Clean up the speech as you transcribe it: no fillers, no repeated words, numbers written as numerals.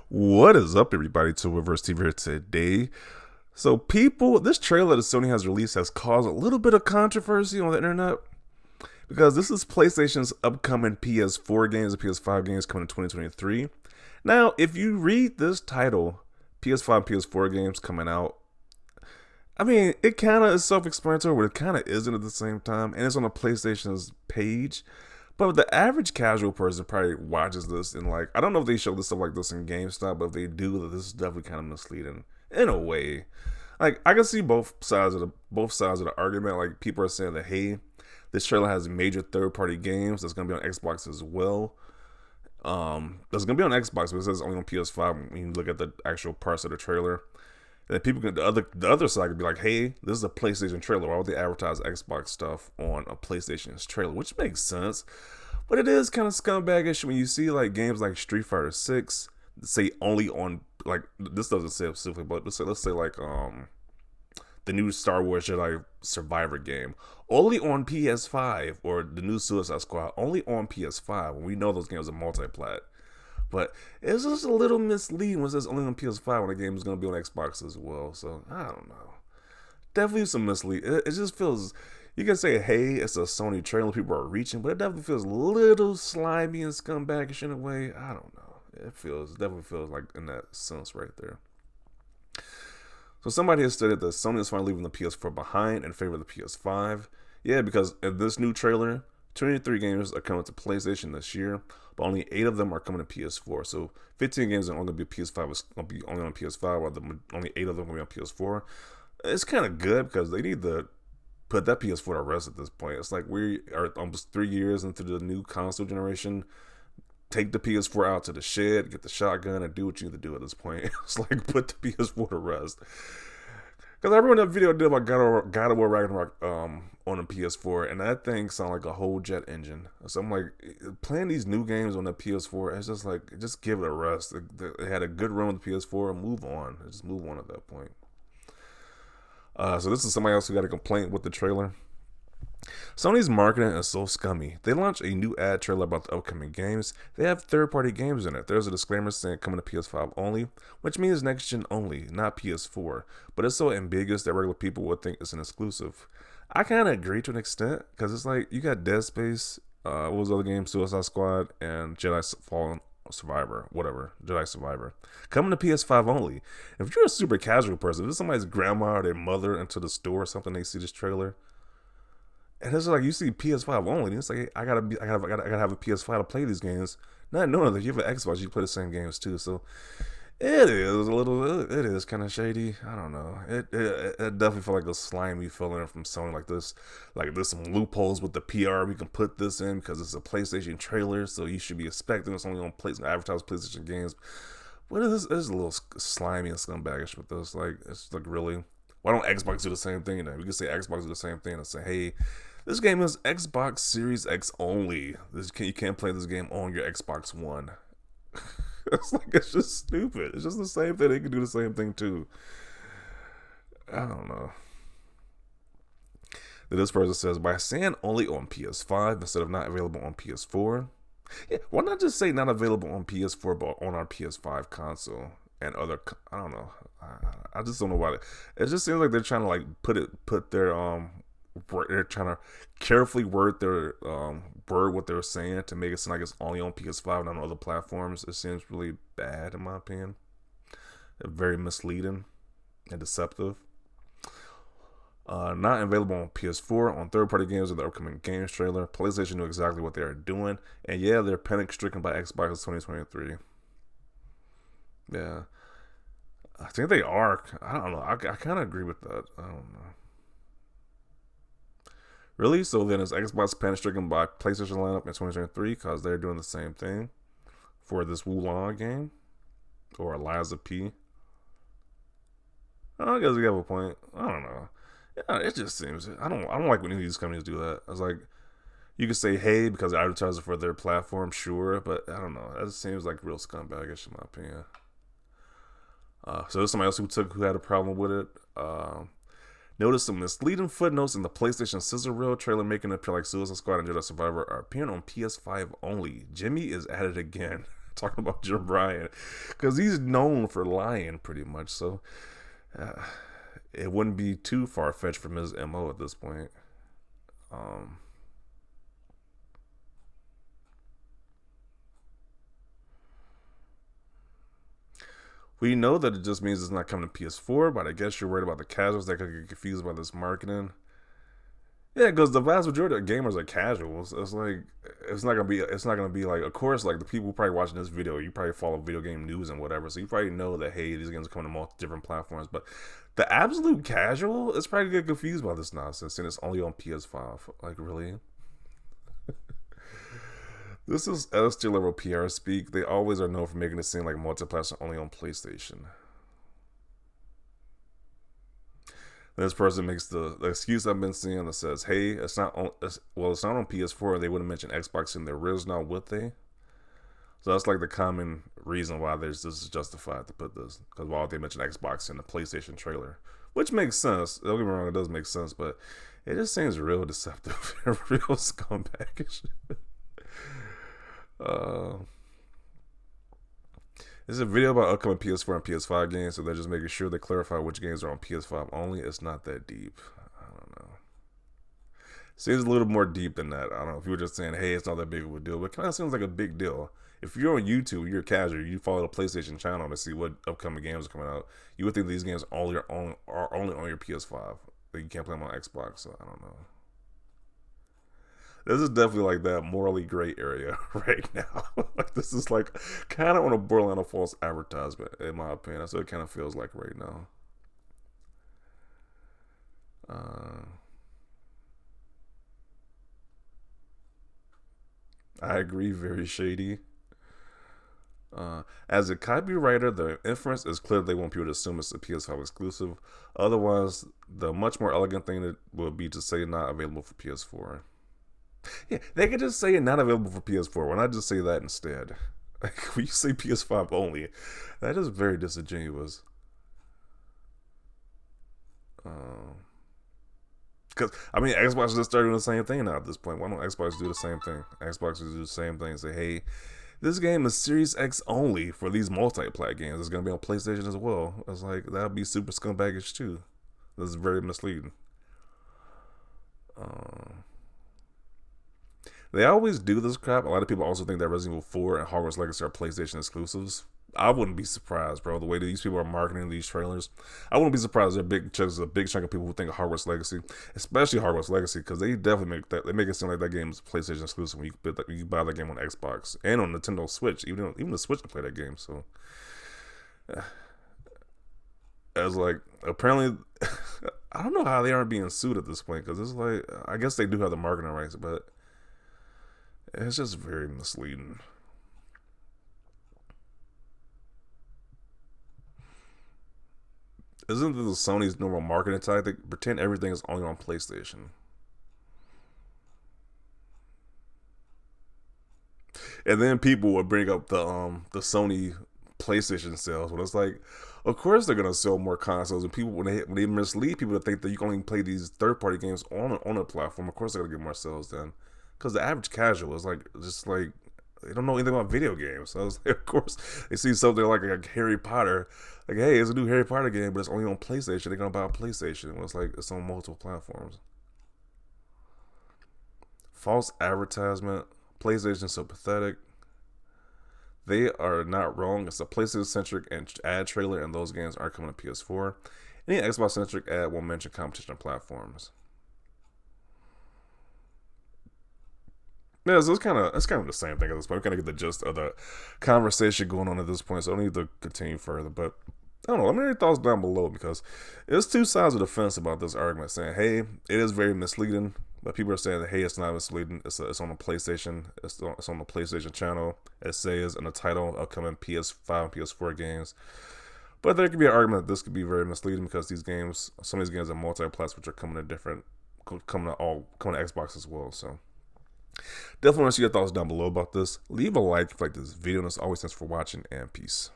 What is up, everybody? To Reverse TV here today. So, people, this trailer that Sony has released has caused a little bit of controversy on the internet because this is PlayStation's upcoming PS4 games and PS5 games coming in 2023. Now, if you read this title, PS5 and PS4 games coming out, I mean, it kind of is self-explanatory, but it kind of isn't at the same time, and it's on the PlayStation's page. But the average casual person probably watches this and like, I don't know if they show this stuff like this in GameStop, but if they do, this is definitely kind of misleading in a way. Like I can see both sides of the argument. Like people are saying that hey, this trailer has major third-party games that's gonna be on Xbox as well. That's gonna be on Xbox, but it says only on PS5 when you look at the actual parts of the trailer. And then people can the other side could be like, hey, this is a PlayStation trailer. Why would they advertise Xbox stuff on a PlayStation's trailer? Which makes sense. But it is kind of scumbagish when you see like games like Street Fighter 6 say only on like this doesn't say specifically, but let's say like the new Star Wars Jedi Survivor game only on PS5, or the new Suicide Squad only on PS5 when we know those games are multiplat. But it's just a little misleading when it says only on PS5 when the game is going to be on Xbox as well. So, I don't know. Definitely some mislead. It just feels, you can say, hey, it's a Sony trailer, people are reaching, but it definitely feels a little slimy and scumbagish in a way. I don't know. Definitely feels like in that sense right there. So somebody has stated that Sony is finally leaving the PS4 behind in favor of the PS5. Yeah, because in this new trailer, 23 games are coming to PlayStation this year, but only 8 of them are coming to PS4. So 15 games are only going to be PS5, is going to be only on PS5, while only 8 of them are going to be on PS4. It's kind of good because they need to put that PS4 to rest at this point. It's like we are almost 3 years into the new console generation. Take the PS4 out to the shed, get the shotgun, and do what you need to do at this point. It's like put the PS4 to rest. Because I remember that video I did about God of War Ragnarok on the PS4, and that thing sounded like a whole jet engine. So I'm like, playing these new games on the PS4, it's just like, just give it a rest. It had a good run with the PS4 and move on. Just move on at that point. So this is somebody else who got a complaint with the trailer. Sony's marketing is so scummy. They launched a new ad trailer about the upcoming games. They have third-party games in it. There's a disclaimer saying coming to PS5 only, which means next gen only, not PS4. But it's so ambiguous that regular people would think it's an exclusive. I kind of agree to an extent, because it's like, you got Dead Space, what was the other game? Suicide Squad, and Jedi Fallen Survivor, whatever, Jedi Survivor, coming to PS5 only. If you're a super casual person, if it's somebody's grandma or their mother into the store or something, they see this trailer, and it's like you see PS5 only. And it's like, hey, I gotta have a PS5 to play these games. Not knowing that if you have an Xbox, you can play the same games too. So it is kind of shady. I don't know. It definitely felt like a slimy feeling from Sony. Like there's some loopholes with the PR. We can put this in because it's a PlayStation trailer, so you should be expecting it's only on advertised PlayStation games. But it's a little slimy and scumbagish with this. Like it's like, really. Why don't Xbox do the same thing then? We can say Xbox do the same thing and say, hey, this game is Xbox Series X only. You can't play this game on your Xbox One. It's just stupid. It's just the same thing. They can do the same thing too. I don't know. This person says, by saying only on PS5 instead of not available on PS4. Yeah, why not just say not available on PS4 but on our PS5 console and other? I don't know. I just don't know why. It just seems like they're trying to like they're trying to carefully word what they're saying to make it sound like it's only on PS5 and on other platforms. It seems really bad in my opinion. Very misleading and deceptive. Not available on PS4 on third-party games in the upcoming games trailer. PlayStation knew exactly what they are doing, and yeah, they're panic-stricken by Xbox 2023. Yeah, I think they are. I don't know. I kind of agree with that. I don't know. Really? So then is Xbox panic-stricken by PlayStation lineup in 2023 because they're doing the same thing for this Wulong game or Eliza P? I guess you have a point. I don't know. Yeah, it just seems I don't like when any of these companies do that. It's like you could say hey because they advertise it for their platform, sure, but I don't know. That seems like real scumbagish in my opinion. So there's somebody else who had a problem with it. Notice some misleading footnotes in the PlayStation Scissor Reel trailer making it appear like Suicide Squad and Jedi Survivor are appearing on PS5 only. Jimmy is at it again. talking about Joe Bryan, because he's known for lying pretty much. So uh, it wouldn't be too far fetched from his MO at this point. Um, we know that it just means it's not coming to PS4, but I guess you're worried about the casuals that could get confused by this marketing. Yeah, because the vast majority of gamers are casuals. It's like it's not gonna be like, of course, like the people probably watching this video, you probably follow video game news and whatever, so you probably know that, hey, these games are coming to multiple different platforms. But the absolute casual is probably get confused by this nonsense, and it's only on PS5. Like, really? This is S tier level PR speak. They always are known for making it seem like multiplatform only on PlayStation. This person makes the excuse I've been seeing that says, "Hey, it's not on PS4. They wouldn't mention Xbox in there is now, would they?" So that's like the common reason why this is justified to put this, because why would they mention Xbox in the PlayStation trailer? Which makes sense. Don't get me wrong, it does make sense, but it just seems real deceptive and real scumbagish. uh, This is a video about upcoming PS4 and PS5 games, so they're just making sure they clarify which games are on PS5 only. It's not that deep. I don't know. Seems a little more deep than that. I don't know if you were just saying, hey, it's not that big of a deal, but it kind of seems like a big deal. If you're on YouTube, you're casual, you follow the PlayStation channel to see what upcoming games are coming out, you would think these games are only on your PS5. But you can't play them on Xbox, so I don't know. This is definitely like that morally gray area right now. Like, this is like kind of on a borderline of false advertisement, in my opinion. That's what it kind of feels like right now. I agree, very shady. As a copywriter, the inference is clear they want people to assume it's a PS5 exclusive. Otherwise, the much more elegant thing would be to say not available for PS4. Yeah, they could just say it not available for PS4. Why not just say that instead? Like, when you say PS5 only, that is very disingenuous. Because I mean, Xbox just started doing the same thing now at this point. Why don't Xbox do the same thing? Xbox just do the same thing and say, hey, this game is Series X only for these multi-plat games. It's gonna be on PlayStation as well. It's like, that'd be super scumbagish too. This is very misleading. They always do this crap. A lot of people also think that Resident Evil 4 and Hogwarts Legacy are PlayStation exclusives. I wouldn't be surprised, bro. The way that these people are marketing these trailers, I wouldn't be surprised. There's a big chunk of people who think of Hogwarts Legacy, especially Hogwarts Legacy, because they definitely make it seem like that game is PlayStation exclusive when you buy that game on Xbox and on Nintendo Switch. Even the Switch can play that game. So, as like, apparently, I don't know how they aren't being sued at this point, because it's like, I guess they do have the marketing rights, but it's just very misleading. Isn't this Sony's normal marketing tactic? Pretend everything is only on PlayStation. And then people would bring up the Sony PlayStation sales, when it's like, of course they're gonna sell more consoles, and people when they mislead people to think that you can only play these third party games on a platform, of course they're gonna get more sales then. Because the average casual is like, just like, they don't know anything about video games. So like, of course, they see something like Harry Potter, like, hey, it's a new Harry Potter game, but it's only on PlayStation. They're gonna buy a PlayStation when it's like it's on multiple platforms. False advertisement. PlayStation's so pathetic. They are not wrong. It's a PlayStation centric and ad trailer, and those games aren't coming to PS4. Any Xbox centric ad will mention competition platforms. Yeah, so it's kind of the same thing at this point. We kind of get the gist of the conversation going on at this point, so I don't need to continue further. But I don't know. Let me know your thoughts down below, because there's two sides of the fence about this argument, saying, hey, it is very misleading, but people are saying that, hey, it's not misleading. It's on the PlayStation. It's on the PlayStation channel. It says in the title, upcoming PS5 and PS4 games. But there could be an argument that this could be very misleading, because some of these games are multi-plats, which are coming to Xbox as well. So definitely want to see your thoughts down below about this. Leave a like if you like this video, and as always, thanks for watching, and peace.